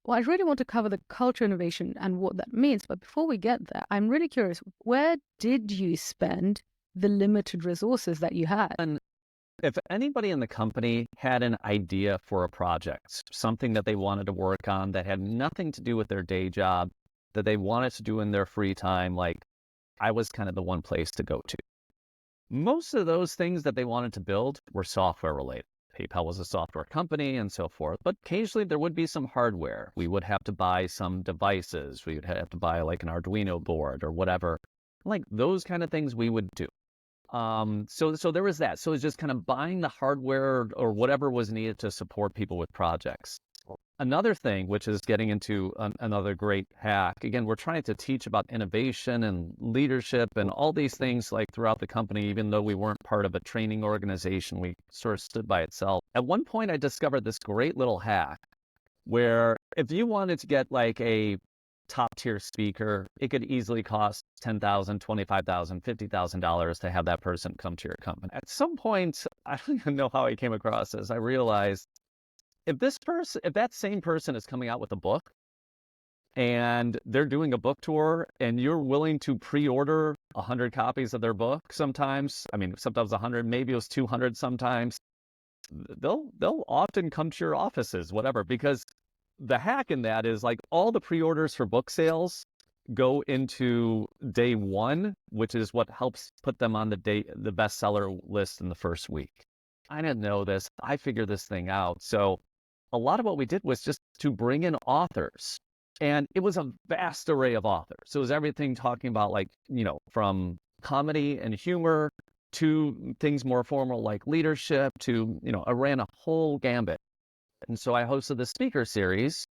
Well, I really want to cover the culture innovation and what that means. But before we get there, I'm really curious, where did you spend the limited resources that you had? And if anybody in the company had an idea for a project, something that they wanted to work on that had nothing to do with their day job, that they wanted to do in their free time, like I was kind of the one place to go to. Most of those things that they wanted to build were software related. PayPal was a software company and so forth, but occasionally there would be some hardware. We would have to buy some devices. We would have to buy like an Arduino board or whatever. Like those kind of things we would do. So there was that. So it's just kind of buying the hardware or whatever was needed to support people with projects. Another thing, which is getting into another great hack, again, we're trying to teach about innovation and leadership and all these things like throughout the company, even though we weren't part of a training organization, we sort of stood by itself. At one point, I discovered this great little hack where if you wanted to get like a top tier speaker, it could easily cost $10,000, $25,000, $50,000 to have that person come to your company. At some point, I don't even know how I came across this. I realized if that same person is coming out with a book and they're doing a book tour and you're willing to pre-order 100 copies of their book sometimes, I mean, sometimes 100, maybe it was 200 sometimes, they'll often come to your offices, whatever, because the hack in that is like all the pre-orders for book sales go into day one, which is what helps put them on the bestseller list in the first week. I didn't know this. I figured this thing out. So a lot of what we did was just to bring in authors. And it was a vast array of authors. So it was everything talking about like, from comedy and humor to things more formal like leadership to, I ran a whole gambit. And so I hosted the speaker series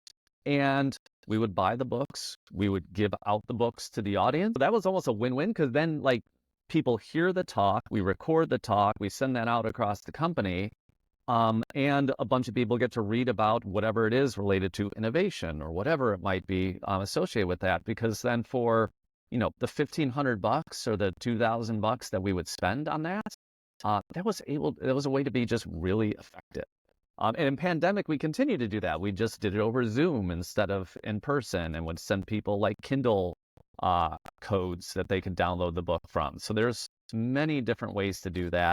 and we would buy the books. We would give out the books to the audience. That was almost a win-win because then like people hear the talk, we record the talk, we send that out across the company. And a bunch of people get to read about whatever it is related to innovation or whatever it might be associated with that. Because then for, the $1,500 or the $2,000 that we would spend on that, that was a way to be just really effective. And in pandemic, we continue to do that. We just did it over Zoom instead of in person and would send people like Kindle codes that they could download the book from. So there's many different ways to do that.